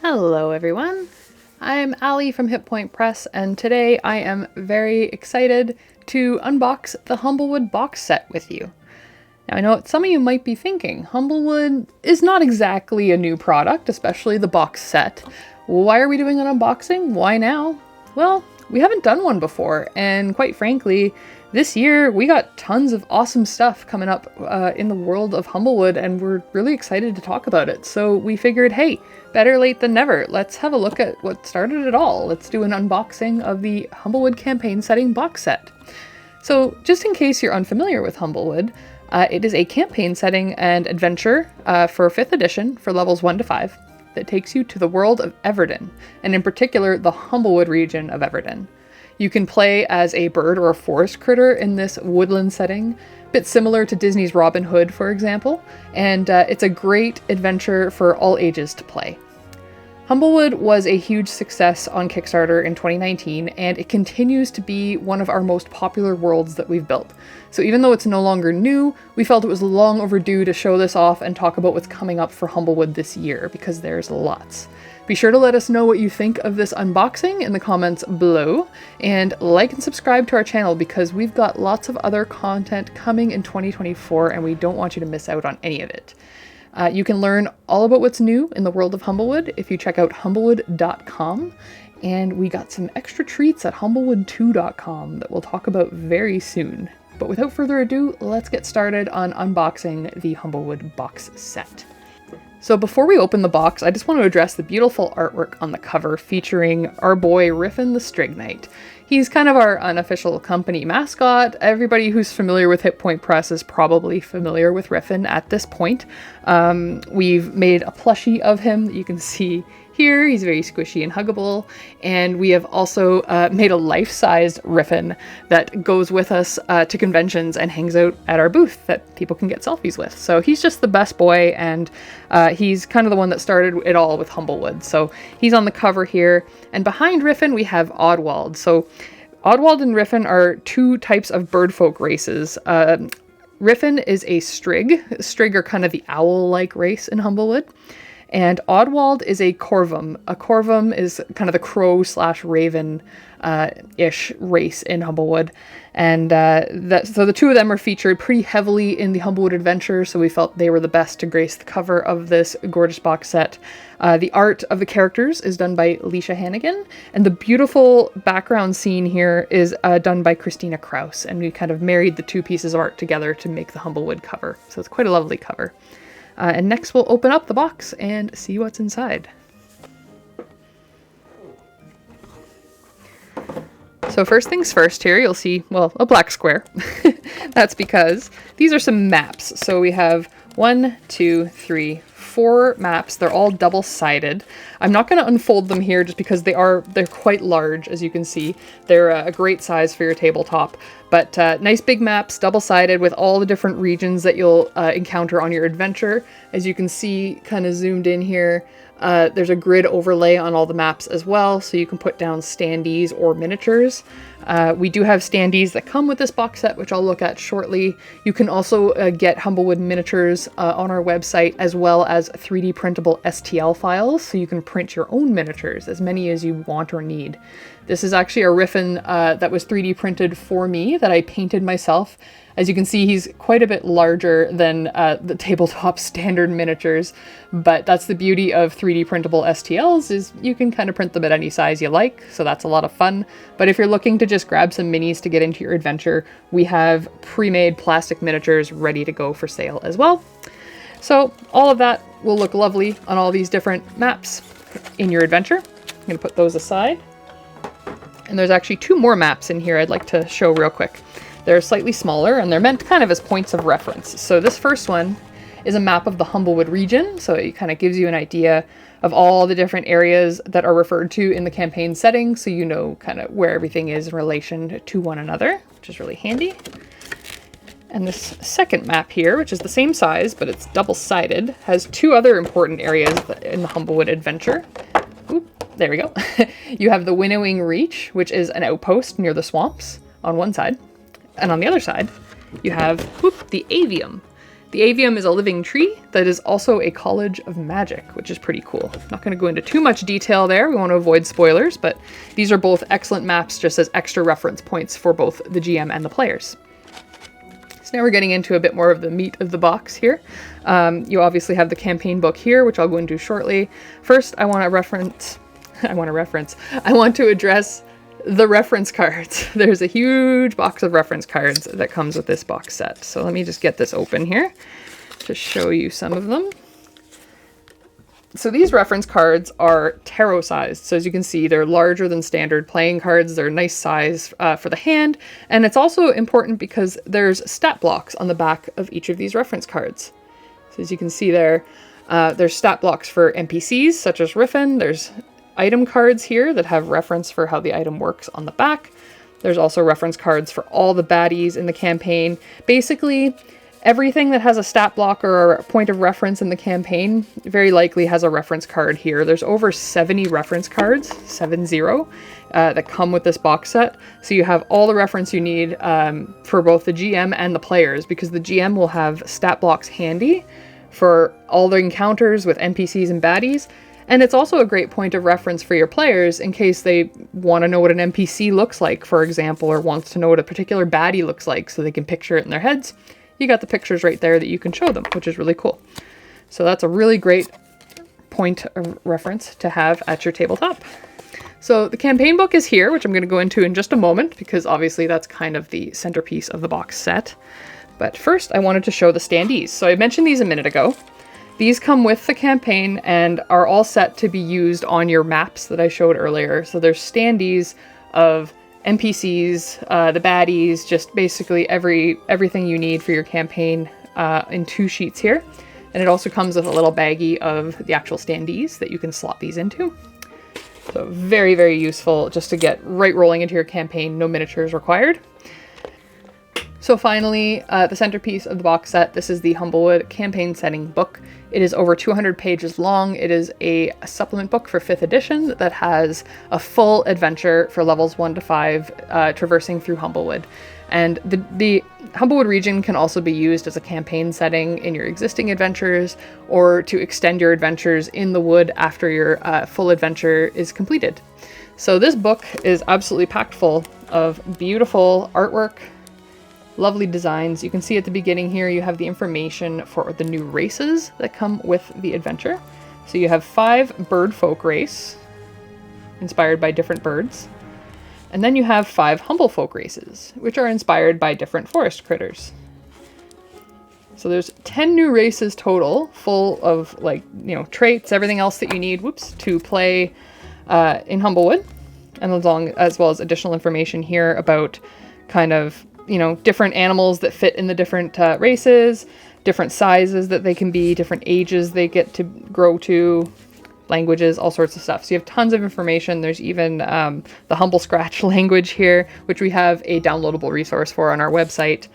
Hello everyone, I'm Allie from Hit Point Press, and today I am very excited to unbox the Humblewood Box Set with you. Now I know what some of you might be thinking, Humblewood is not exactly a new product, especially the box set. Why are we doing an unboxing? Why now? Well, we haven't done one before, and quite frankly, this year we got tons of awesome stuff coming up in the world of Humblewood, and we're really excited to talk about it. So we figured, hey, better late than never. Let's have a look at what started it all. Let's do an unboxing of the Humblewood campaign setting box set. So just in case you're unfamiliar with Humblewood, it is a campaign setting and adventure for 5th edition for levels 1 to 5 that takes you to the world of Everden, and in particular the Humblewood region of Everden. You can play as a bird or a forest critter in this woodland setting, a bit similar to Disney's Robin Hood, for example, and it's a great adventure for all ages to play. Humblewood was a huge success on Kickstarter in 2019, and it continues to be one of our most popular worlds that we've built. So even though it's no longer new, we felt it was long overdue to show this off and talk about what's coming up for Humblewood this year, because there's lots. Be sure to let us know what you think of this unboxing in the comments below, and like and subscribe to our channel because we've got lots of other content coming in 2024 and we don't want you to miss out on any of it. You can learn all about what's new in the world of Humblewood if you check out humblewood.com, and we got some extra treats at humblewood2.com that we'll talk about very soon. But without further ado, let's get started on unboxing the Humblewood box set. So before we open the box, I just want to address the beautiful artwork on the cover featuring our boy Riffin the Strig Knight. He's kind of our unofficial company mascot. Everybody who's familiar with Hit Point Press is probably familiar with Riffin at this point. We've made a plushie of him that you can see here. He's very squishy and huggable. And we have also made a life-sized Riffin that goes with us to conventions and hangs out at our booth that people can get selfies with. So he's just the best boy, and he's kind of the one that started it all with Humblewood. So he's on the cover here. And behind Riffin, we have Oddwald. So Oddwald and Riffin are two types of birdfolk races. Riffin is a Strig. Strig are kind of the owl-like race in Humblewood. And Oddwald is a Corvum. A Corvum is kind of the crow/raven-ish race in Humblewood. And so the two of them are featured pretty heavily in the Humblewood Adventure, so we felt they were the best to grace the cover of this gorgeous box set. The art of the characters is done by Leisha Hannigan, and the beautiful background scene here is done by Christina Kraus, and we kind of married the two pieces of art together to make the Humblewood cover. So it's quite a lovely cover. And next we'll open up the box and see what's inside. So first things first here, you'll see, well, a black square. That's because these are some maps. So we have 1, 2, 3, 4 maps. They're all double-sided. I'm not going to unfold them here just because they're quite large, as you can see. They're a great size for your tabletop. But nice big maps, double-sided, with all the different regions that you'll encounter on your adventure. As you can see, kind of zoomed in here, there's a grid overlay on all the maps as well, so you can put down standees or miniatures. We do have standees that come with this box set, which I'll look at shortly. You can also get Humblewood miniatures on our website, as well as 3D printable STL files, so you can print your own miniatures, as many as you want or need. This is actually a Riffin that was 3D printed for me, that I painted myself. As you can see, he's quite a bit larger than the tabletop standard miniatures, but that's the beauty of 3D printable STLs, is you can kind of print them at any size you like, so that's a lot of fun. But if you're looking to just grab some minis to get into your adventure, we have pre-made plastic miniatures ready to go for sale as well. So all of that will look lovely on all these different maps in your adventure. I'm going to put those aside. And there's actually 2 more maps in here I'd like to show real quick. They're slightly smaller, and they're meant kind of as points of reference. So this first one is a map of the Humblewood region, so it kind of gives you an idea of all the different areas that are referred to in the campaign setting, so you know kind of where everything is in relation to one another, which is really handy. And this second map here, which is the same size, but it's double-sided, has 2 other important areas in the Humblewood adventure. Oop, there we go. You have the Winnowing Reach, which is an outpost near the swamps on one side. And on the other side, you have the Avium. The avium is a living tree that is also a college of magic, which is pretty cool. I'm not going to go into too much detail there. We want to avoid spoilers, but these are both excellent maps just as extra reference points for both the GM and the players. So now we're getting into a bit more of the meat of the box here. You obviously have the campaign book here, which I'll go into shortly. First, I want to address the reference cards. There's a huge box of reference cards that comes with this box set. So let me just get this open here to show you some of them. So these reference cards are tarot sized. So as you can see, they're larger than standard playing cards. They're a nice size for the hand. And it's also important because there's stat blocks on the back of each of these reference cards. So as you can see there, there's stat blocks for NPCs such as Riffin. There's item cards here that have reference for how the item works on the back. There's also reference cards for all the baddies in the campaign. Basically, everything that has a stat block or a point of reference in the campaign very likely has a reference card here. There's over 70 reference cards, 70, that come with this box set. So you have all the reference you need for both the GM and the players, because the GM will have stat blocks handy for all the encounters with NPCs and baddies. And it's also a great point of reference for your players in case they want to know what an NPC looks like, for example, or wants to know what a particular baddie looks like so they can picture it in their heads. You got the pictures right there that you can show them, which is really cool. So that's a really great point of reference to have at your tabletop. So the campaign book is here, which I'm going to go into in just a moment, because obviously that's kind of the centerpiece of the box set. But first I wanted to show the standees. So I mentioned these a minute ago. These come with the campaign and are all set to be used on your maps that I showed earlier. So there's standees of NPCs, the baddies, just basically everything you need for your campaign in 2 sheets here. And it also comes with a little baggie of the actual standees that you can slot these into. So very, very useful just to get right rolling into your campaign, no miniatures required. So finally, the centerpiece of the box set, this is the Humblewood Campaign Setting Book. It is over 200 pages long. It is a supplement book for 5th edition that has a full adventure for levels 1 to 5, traversing through Humblewood. And the Humblewood region can also be used as a campaign setting in your existing adventures, or to extend your adventures in the wood after your full adventure is completed. So this book is absolutely packed full of beautiful artwork, lovely designs. You can see at the beginning here you have the information for the new races that come with the adventure. So you have 5 bird folk race, inspired by different birds. And then you have 5 humble folk races, which are inspired by different forest critters. So there's 10 new races total, full of traits, everything else that you need, to play in Humblewood. And as well as additional information here about kind of different animals that fit in the different races, different sizes that they can be, different ages they get to grow to, languages, all sorts of stuff. So you have tons of information. There's even the Humble Scratch language here, which we have a downloadable resource for on our website.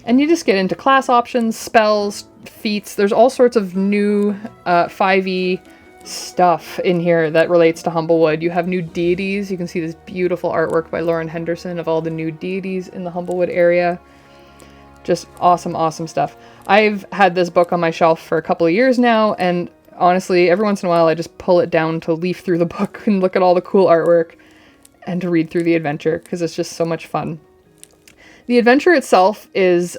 And you just get into class options, spells, feats. There's all sorts of new 5e stuff in here that relates to Humblewood. You have new deities. You can see this beautiful artwork by Lauren Henderson of all the new deities in the Humblewood area. Just awesome, awesome stuff. I've had this book on my shelf for a couple of years now, and honestly, every once in a while I just pull it down to leaf through the book and look at all the cool artwork and to read through the adventure, because it's just so much fun. The adventure itself is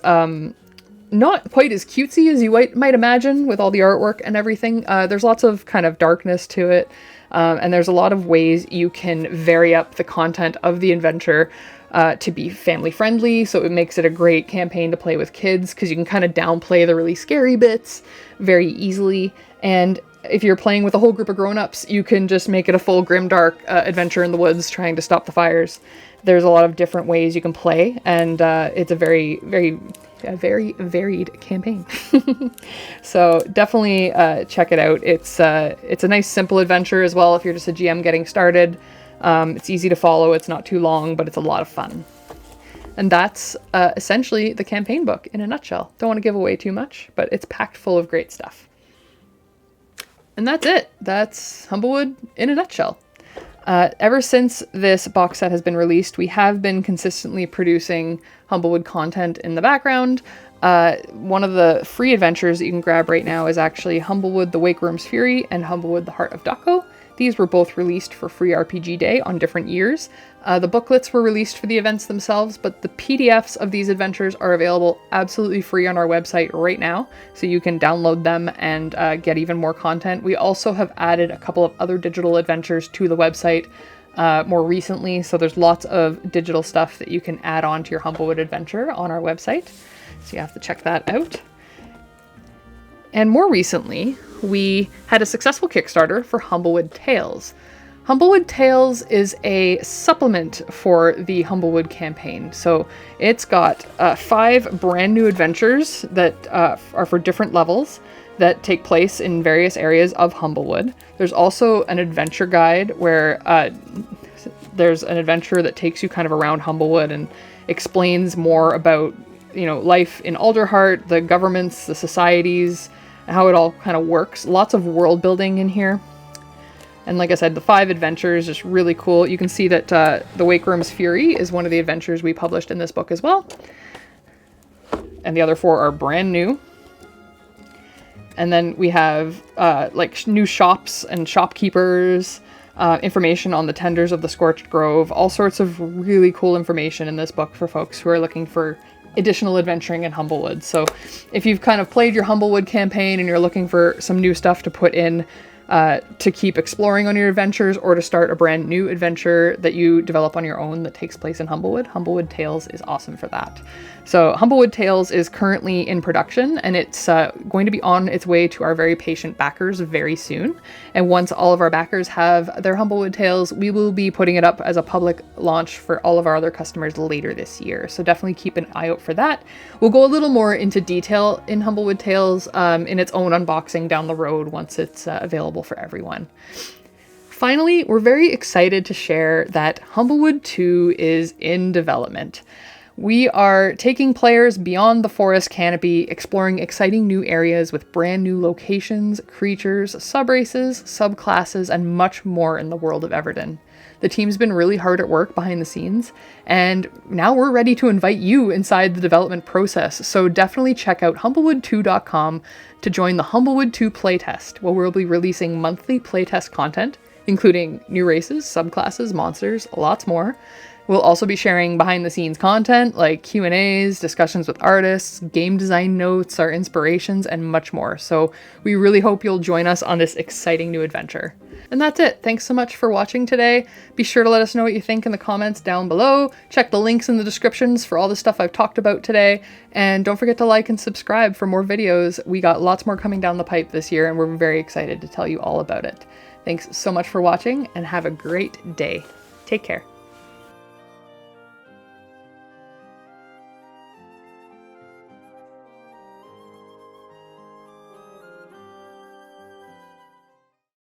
not quite as cutesy as you might imagine with all the artwork and everything. There's lots of kind of darkness to it, and there's a lot of ways you can vary up the content of the adventure to be family friendly, so it makes it a great campaign to play with kids, because you can kind of downplay the really scary bits very easily. And if you're playing with a whole group of grown-ups, you can just make it a full grimdark adventure in the woods trying to stop the fires. There's a lot of different ways you can play, and it's a very, very varied campaign. So definitely check it out. It's a nice simple adventure as well if you're just a GM getting started. It's easy to follow, it's not too long, but it's a lot of fun. And that's essentially the campaign book in a nutshell. Don't want to give away too much, but it's packed full of great stuff. And that's it. That's Humblewood in a nutshell. Ever since this box set has been released, we have been consistently producing Humblewood content in the background. One of the free adventures that you can grab right now is actually Humblewood the Wake Worm's Fury and Humblewood the Heart of Dako. These were both released for Free RPG Day on different years. The booklets were released for the events themselves, but the PDFs of these adventures are available absolutely free on our website right now, so you can download them and get even more content. We also have added a couple of other digital adventures to the website more recently, so there's lots of digital stuff that you can add on to your Humblewood adventure on our website, so you have to check that out. And more recently, we had a successful Kickstarter for Humblewood Tales. Humblewood Tales is a supplement for the Humblewood campaign. So it's got 5 brand new adventures that are for different levels that take place in various areas of Humblewood. There's also an adventure guide where there's an adventure that takes you kind of around Humblewood and explains more about, you know, life in Alderheart, the governments, the societies, how it all kind of works. Lots of world building in here. And like I said, the 5 adventures, just really cool. You can see that the Wake Worm's Fury is one of the adventures we published in this book as well. And the other 4 are brand new. And then we have like new shops and shopkeepers, information on the tenders of the Scorched Grove, all sorts of really cool information in this book for folks who are looking for additional adventuring in Humblewood. So if you've kind of played your Humblewood campaign and you're looking for some new stuff to put in to keep exploring on your adventures, or to start a brand new adventure that you develop on your own that takes place in Humblewood, Humblewood Tales is awesome for that. So Humblewood Tales is currently in production, and it's going to be on its way to our very patient backers very soon. And once all of our backers have their Humblewood Tales, we will be putting it up as a public launch for all of our other customers later this year. So definitely keep an eye out for that. We'll go a little more into detail in Humblewood Tales in its own unboxing down the road once it's available for everyone. Finally, we're very excited to share that Humblewood 2 is in development. We are taking players beyond the forest canopy, exploring exciting new areas with brand new locations, creatures, subraces, subclasses, and much more in the world of Everden. The team's been really hard at work behind the scenes, and now we're ready to invite you inside the development process, so definitely check out humblewood2.com to join the Humblewood 2 playtest, where we'll be releasing monthly playtest content, including new races, subclasses, monsters, lots more. We'll also be sharing behind-the-scenes content like Q&As, discussions with artists, game design notes, our inspirations, and much more. So we really hope you'll join us on this exciting new adventure. And that's it. Thanks so much for watching today. Be sure to let us know what you think in the comments down below. Check the links in the descriptions for all the stuff I've talked about today. And don't forget to like and subscribe for more videos. We got lots more coming down the pipe this year, and we're very excited to tell you all about it. Thanks so much for watching, and have a great day. Take care.